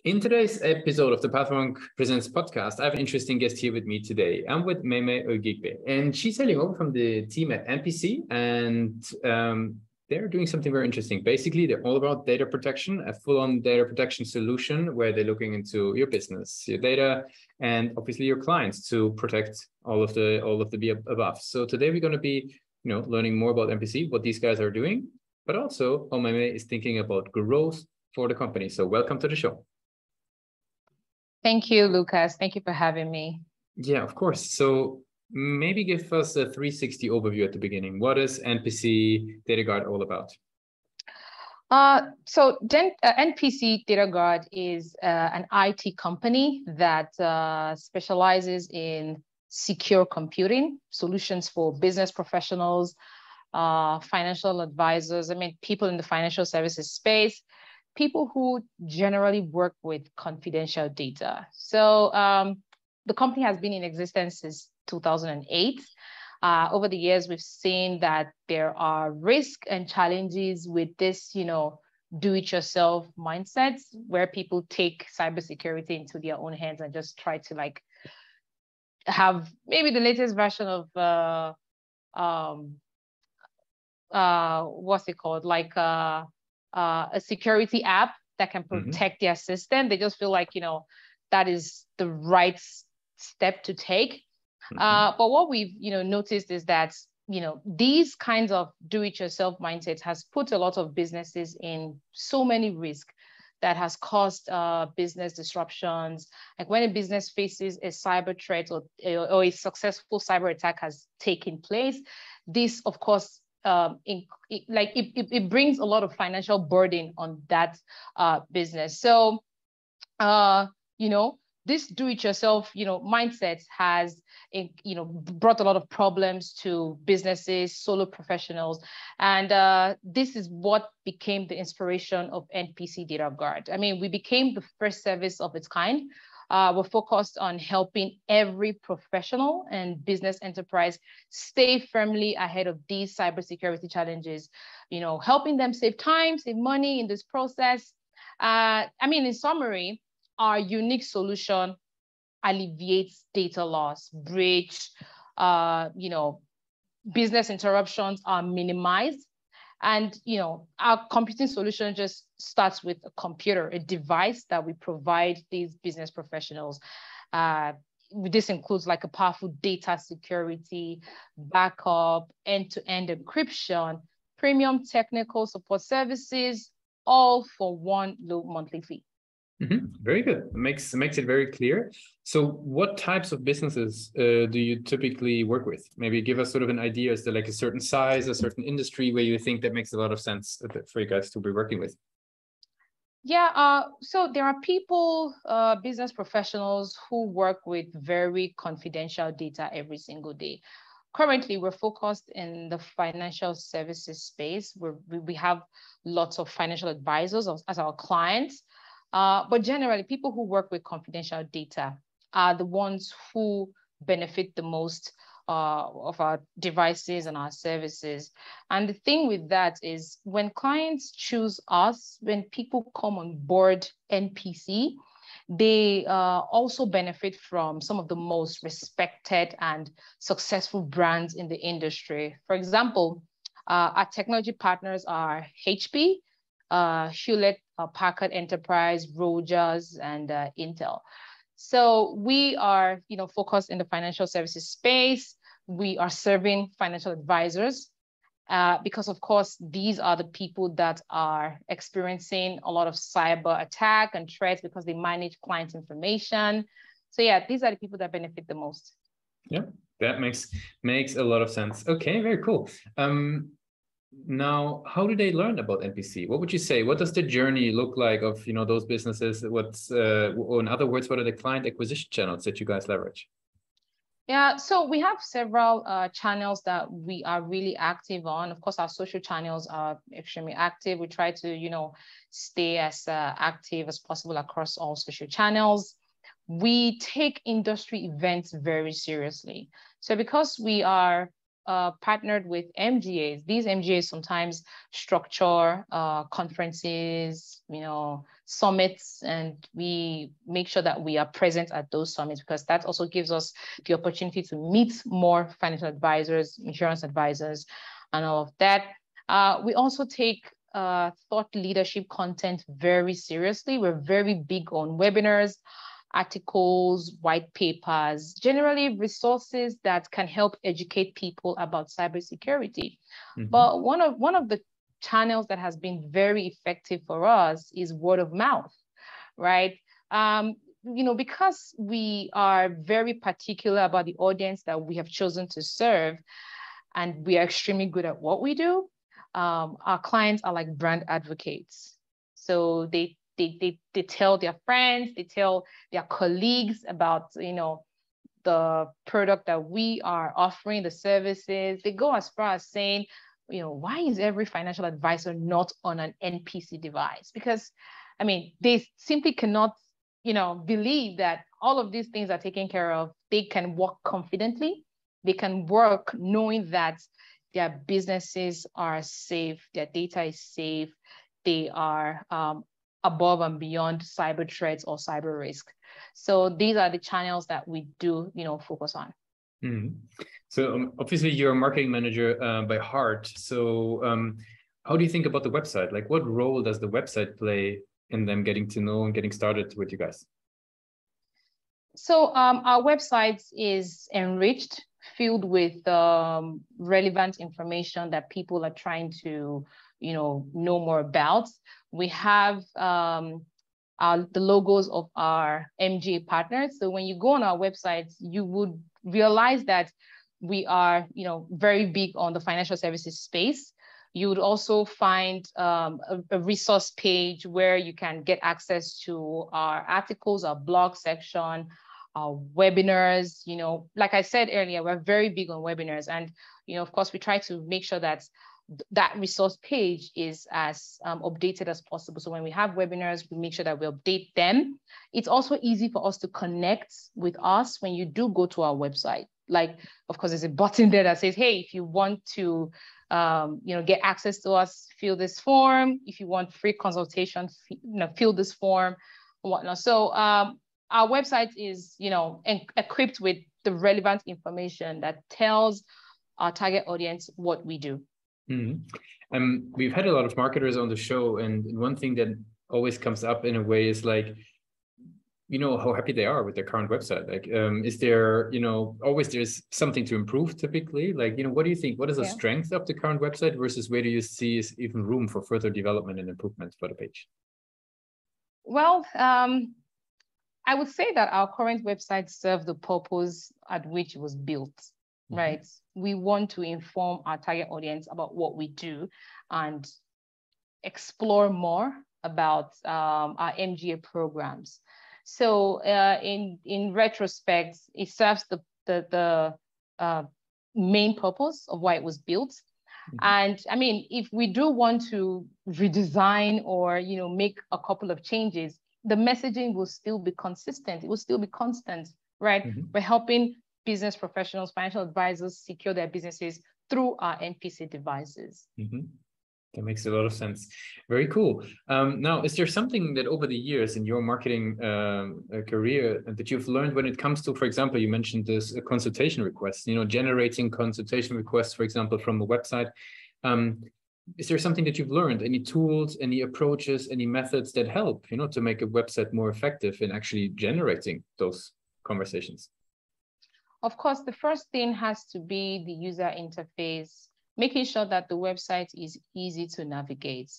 In today's episode of the Pathwalk Presents podcast, I have an interesting guest here with me today. I'm with Meme Ogoigbe, and she's hailing over from the team at NPC, and they're doing something very interesting. Basically, they're all about data protection, a full-on data protection solution where they're looking into your business, your data, and obviously your clients to protect all of the above. So today we're going to be, learning more about NPC, what these guys are doing, but also how Meme is thinking about growth for the company. So welcome to the show. Thank you, Lucas. Thank you for having me. Yeah, of course. So maybe give us a 360 overview at the beginning. What is NPC DataGuard all about? NPC DataGuard is an IT company that specializes in secure computing solutions for business professionals, financial advisors, people in the financial services space, people who generally work with confidential data. So the company has been in existence since 2008. Over the years, we've seen that there are risks and challenges with this, do-it-yourself mindsets where people take cybersecurity into their own hands and just try to have maybe the latest version of what's it called? A security app that can protect their system. They just feel like, that is the right step to take. But what we've, noticed is that, these kinds of do-it-yourself mindsets has put a lot of businesses in so many risks that has caused business disruptions. Like when a business faces a cyber threat or a successful cyber attack has taken place, this, of course, it brings a lot of financial burden on that business. So, this do-it-yourself, mindset has, brought a lot of problems to businesses, solo professionals, and this is what became the inspiration of NPC DataGuard. We became the first service of its kind. We're focused on helping every professional and business enterprise stay firmly ahead of these cybersecurity challenges, helping them save time, save money in this process. In summary, our unique solution alleviates data loss, breach, business interruptions are minimized. And, our computing solution just starts with a computer, a device that we provide these business professionals. This includes a powerful data security, backup, end-to-end encryption, premium technical support services, all for one low monthly fee. Very good. Makes it very clear. So what types of businesses do you typically work with? Maybe give us sort of an idea as to a certain size, a certain industry where you think that makes a lot of sense for you guys to be working with. Yeah, so there are people, business professionals who work with very confidential data every single day. Currently, we're focused in the financial services space where we have lots of financial advisors as our clients. But generally, people who work with confidential data are the ones who benefit the most of our devices and our services. And the thing with that is when clients choose us, when people come on board NPC, they also benefit from some of the most respected and successful brands in the industry. For example, our technology partners are HP, Hewlett Packard Enterprise, Rogers, and Intel. So we are, focused in the financial services space. We are serving financial advisors because, of course, these are the people that are experiencing a lot of cyber attack and threats because they manage client information. So yeah, these are the people that benefit the most. Yeah, that makes a lot of sense. Okay, very cool. Now, how do they learn about NPC? What would you say? What does the journey look like of those businesses? Or in other words, what are the client acquisition channels that you guys leverage? Yeah, so we have several channels that we are really active on. Of course, our social channels are extremely active. We try to, stay as active as possible across all social channels. We take industry events very seriously. So because we are partnered with MGAs. These MGAs sometimes structure conferences, summits, and we make sure that we are present at those summits, because that also gives us the opportunity to meet more financial advisors, insurance advisors, and all of that. We also take thought leadership content very seriously. We're very big on webinars, articles, white papers, generally resources that can help educate people about cybersecurity. Mm-hmm. But one of the channels that has been very effective for us is word of mouth, right? Because we are very particular about the audience that we have chosen to serve, and we are extremely good at what we do, our clients are like brand advocates. So they tell their friends, they tell their colleagues about, the product that we are offering, the services. They go as far as saying, why is every financial advisor not on an NPC device? Because, they simply cannot, believe that all of these things are taken care of. They can work confidently. They can work knowing that their businesses are safe, their data is safe, they are above and beyond cyber threats or cyber risk. So these are the channels that we do, focus on. Mm-hmm. So obviously you're a marketing manager by heart. So how do you think about the website? Like, what role does the website play in them getting to know and getting started with you guys? So our website is enriched, filled with relevant information that people are trying to, know more about. We have the logos of our MGA partners. So when you go on our website, you would realize that we are, very big on the financial services space. You would also find a resource page where you can get access to our articles, our blog section, our webinars. Like I said earlier, we're very big on webinars. And, of course, we try to make sure that that resource page is as updated as possible. So when we have webinars, we make sure that we update them. It's also easy for us to connect with us when you do go to our website. Like, of course, there's a button there that says, hey, if you want to get access to us, fill this form. If you want free consultation, fill this form and whatnot. So our website is, equipped with the relevant information that tells our target audience what we do. Mm-hmm. We've had a lot of marketers on the show, and one thing that always comes up in a way is like, how happy they are with their current website. Like, is there, always there's something to improve typically? Like, what do you think? What is the strength of the current website versus where do you see is even room for further development and improvement for the page? Well, I would say that our current website serves the purpose at which it was built, right? We want to inform our target audience about what we do and explore more about our MGA programs. So in retrospect, it serves the main purpose of why it was built. And if we do want to redesign or make a couple of changes, the messaging will still be consistent. It will still be constant, right? We're helping business professionals, financial advisors secure their businesses through our NPC devices. That makes a lot of sense. Very cool. Now, is there something that over the years in your marketing career that you've learned when it comes to, for example, you mentioned this consultation request, generating consultation requests, for example, from a website. Is there something that you've learned? Any tools, any approaches, any methods that help, to make a website more effective in actually generating those conversations? Of course, the first thing has to be the user interface, making sure that the website is easy to navigate.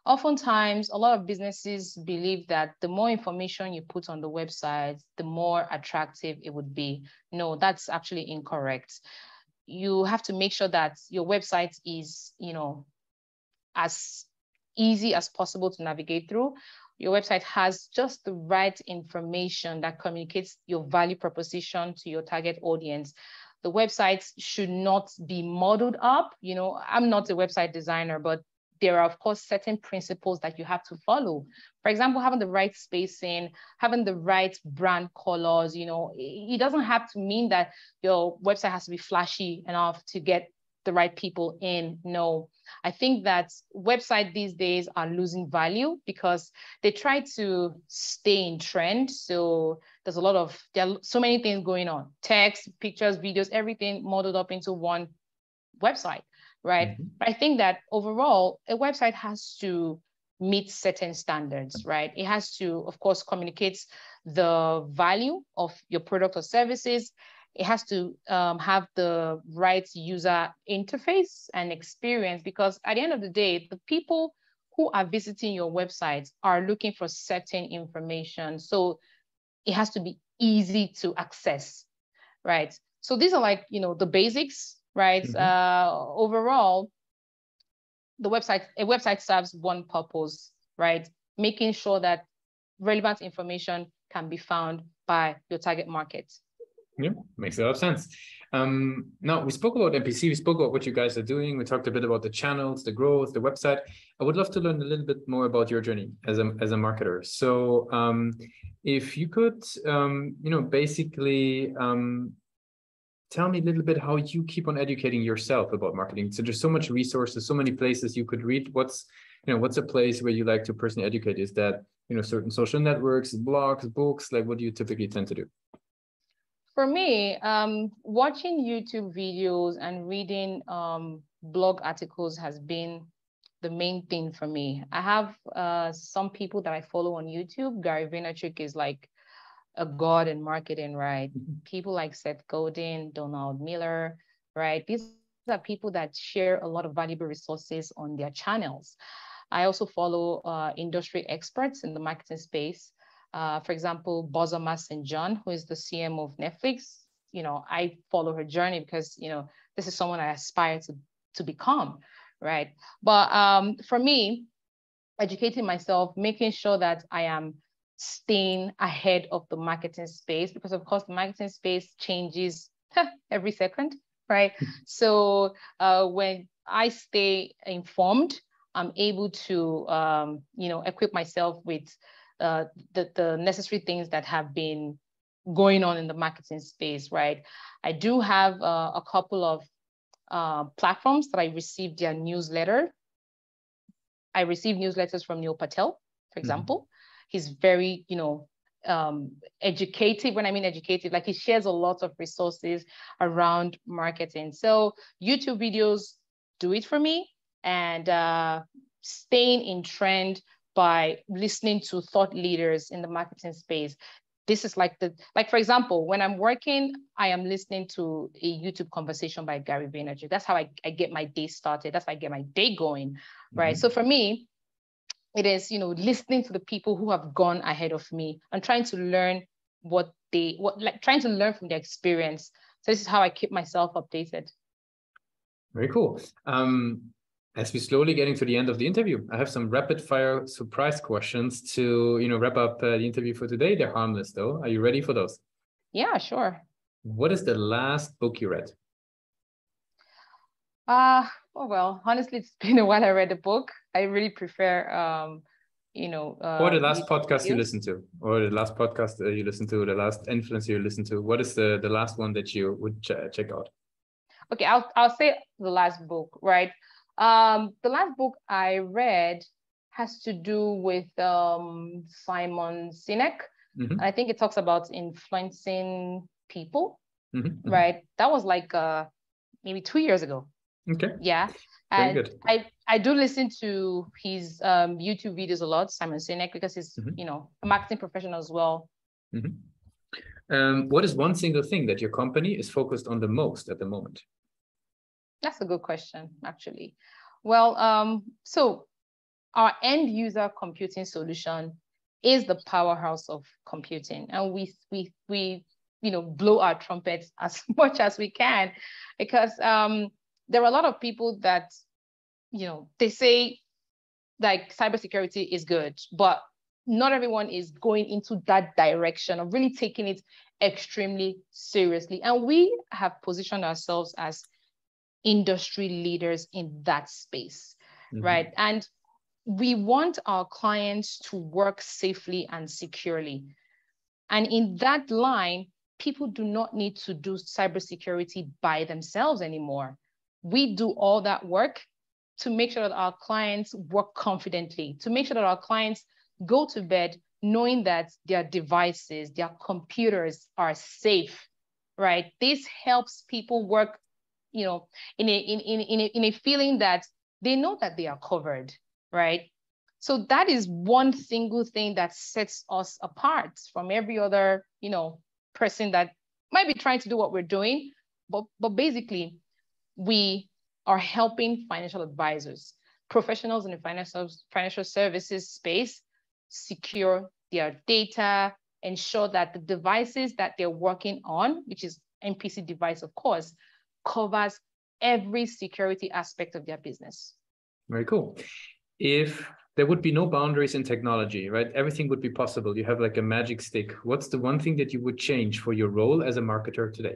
Oftentimes, a lot of businesses believe that the more information you put on the website, the more attractive it would be. No, that's actually incorrect. You have to make sure that your website is, as easy as possible to navigate through. Your website has just the right information that communicates your value proposition to your target audience. The website should not be modeled up. I'm not a website designer, but there are, of course, certain principles that you have to follow. For example, having the right spacing, having the right brand colors, it doesn't have to mean that your website has to be flashy enough to get the right people in. No, I think that websites these days are losing value because they try to stay in trend. So there are so many things going on: text, pictures, videos, everything modeled up into one website, right? Mm-hmm. But I think that overall, a website has to meet certain standards, right? It has to, of course, communicate the value of your product or services. It has to have the right user interface and experience, because at the end of the day, the people who are visiting your website are looking for certain information. So it has to be easy to access, right? So these are like, the basics, right? Mm-hmm. Overall, a website serves one purpose, right? Making sure that relevant information can be found by your target market. Yeah, makes a lot of sense. Now, we spoke about NPC, we spoke about what you guys are doing. We talked a bit about the channels, the growth, the website. I would love to learn a little bit more about your journey as a marketer. So if you could, basically tell me a little bit how you keep on educating yourself about marketing. So there's so much resources, so many places you could read. What's a place where you like to personally educate? Is that, certain social networks, blogs, books? Like, what do you typically tend to do? For me, watching YouTube videos and reading blog articles has been the main thing for me. I have some people that I follow on YouTube. Gary Vaynerchuk is like a god in marketing, right? Mm-hmm. People like Seth Godin, Donald Miller, right? These are people that share a lot of valuable resources on their channels. I also follow industry experts in the marketing space. For example, Bozoma St. John, who is the CMO of Netflix. I follow her journey because, this is someone I aspire to become, right? But for me, educating myself, making sure that I am staying ahead of the marketing space, because of course the marketing space changes every second, right? So when I stay informed, I'm able to equip myself with the necessary things that have been going on in the marketing space, right? I do have a couple of platforms that I receive their newsletter. I receive newsletters from Neil Patel, for example. Mm-hmm. He's very, educative. When I mean educative, like he shares a lot of resources around marketing. So YouTube videos do it for me, and staying in trend by listening to thought leaders in the marketing space. This is like for example, when I'm working, I am listening to a YouTube conversation by Gary Vaynerchuk. That's how I get my day started. That's how I get my day going, right? Mm-hmm. So for me, it is, listening to the people who have gone ahead of me and trying to learn trying to learn from their experience. So this is how I keep myself updated. Very cool. As we're slowly getting to the end of the interview, I have some rapid fire surprise questions to, wrap up the interview for today. They're harmless though. Are you ready for those? Yeah, sure. What is the last book you read? Well, honestly, it's been a while I read a book. I really prefer, or the last podcast you listened to, or the last podcast you listened to, the last influencer you listened to. What is the last one that you would check out? Okay, I'll say the last book, right? The last book I read has to do with Simon Sinek. Mm-hmm. I think it talks about influencing people, mm-hmm. right? That was like maybe 2 years ago. Okay. Yeah. Very good. I do listen to his YouTube videos a lot, Simon Sinek, because he's, mm-hmm. A marketing professional as well. Mm-hmm. What is one single thing that your company is focused on the most at the moment? That's a good question, actually. Well, so our end user computing solution is the powerhouse of computing, and we blow our trumpets as much as we can, because there are a lot of people that they say like cybersecurity is good, but not everyone is going into that direction of really taking it extremely seriously, and we have positioned ourselves as industry leaders in that space. right? And we want our clients to work safely and securely. And in that line, people do not need to do cybersecurity by themselves anymore. We do all that work to make sure that our clients work confidently, to make sure that our clients go to bed knowing that their devices, their computers are safe, right? This helps people work, you know, in a feeling that they know that they are covered, right? So that is one single thing that sets us apart from every other, you know, person that might be trying to do what we're doing. But basically, we are helping financial advisors, professionals in the financial services space, secure their data, ensure that the devices that they're working on, which is NPC device, of course, covers every security aspect of their business. Very cool. If there would be no boundaries in technology, right? Everything would be possible. You have like a magic stick. What's the one thing that you would change for your role as a marketer today?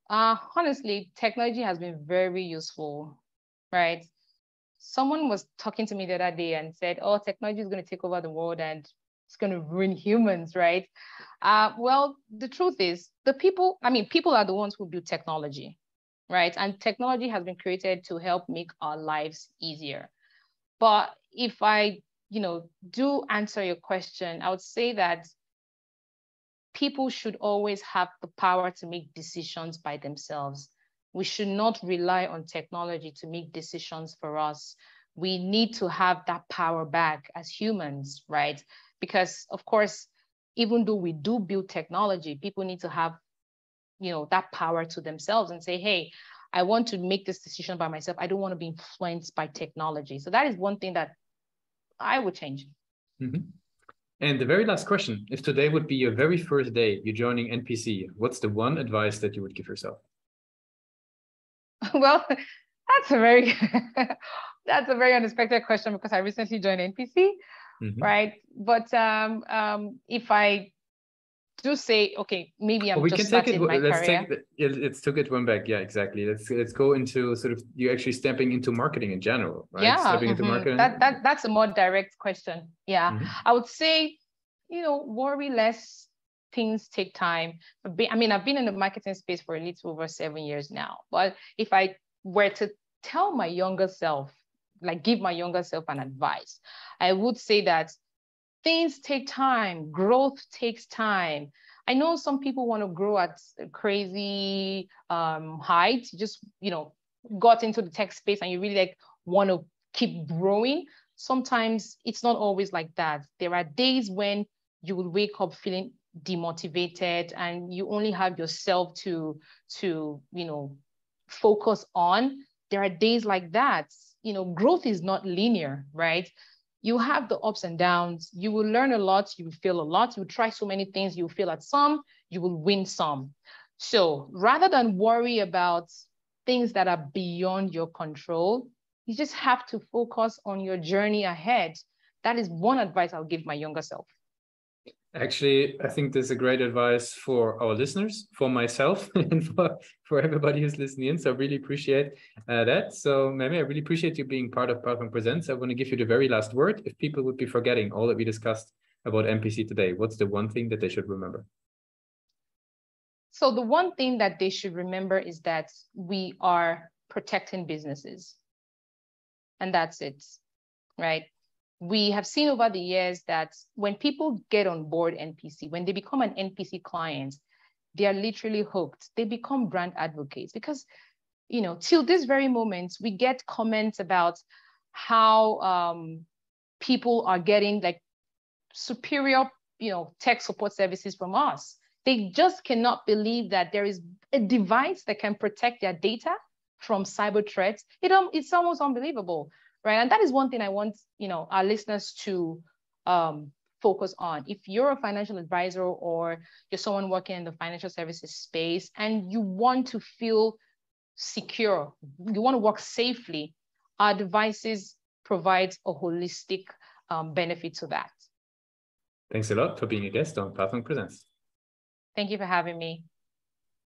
Honestly, technology has been very useful, right? Someone was talking to me the other day and said, oh, technology is going to take over the world and it's going to ruin humans, right? Well, the truth is people are the ones who build technology, right? And technology has been created to help make our lives easier. But if I, do answer your question, I would say that people should always have the power to make decisions by themselves. We should not rely on technology to make decisions for us. We need to have that power back as humans, right? Because of course, even though we do build technology, people need to have, that power to themselves and say, hey, I want to make this decision by myself. I don't want to be influenced by technology. So that is one thing that I would change. Mm-hmm. And the very last question, if today would be your very first day, you're joining NPC, what's the one advice that you would give yourself? Well, that's a very unexpected question because I recently joined NPC, right? But if I do say, okay, maybe I'm just starting my career. Let's take it one back. Yeah, exactly. Let's go into sort of you actually stepping into marketing in general, right? Yeah, stepping into marketing. That's a more direct question. Yeah, I would say, worry less. Things take time. I've been in the marketing space for a little over 7 years now. But if I were to tell my younger self, give my younger self an advice, I would say that things take time. Growth takes time. I know some people want to grow at a crazy height. You just, got into the tech space and you really want to keep growing. Sometimes it's not always like that. There are days when you will wake up feeling demotivated and you only have yourself to focus on. There are days like that. Growth is not linear, right? You have the ups and downs. You will learn a lot. You will fail a lot. You will try so many things. You will fail at some. You will win some. So rather than worry about things that are beyond your control, you just have to focus on your journey ahead. That is one advice I'll give my younger self. Actually, I think this is a great advice for our listeners, for myself, and for everybody who's listening in. So I really appreciate that. So, Meme, I really appreciate you being part of Pathfinder Presents. I want to give you the very last word. If people would be forgetting all that we discussed about NPC today, what's the one thing that they should remember? So the one thing that they should remember is that we are protecting businesses. And that's it, right? We have seen over the years that when people get on board NPC, when they become an NPC client, they are literally hooked. They become brand advocates because, till this very moment, we get comments about how people are getting superior, tech support services from us. They just cannot believe that there is a device that can protect their data from cyber threats. It's almost unbelievable. Right. And that is one thing I want, our listeners to focus on. If you're a financial advisor or you're someone working in the financial services space and you want to feel secure, you want to work safely, our devices provide a holistic benefit to that. Thanks a lot for being a guest on Pathfinder Presents. Thank you for having me.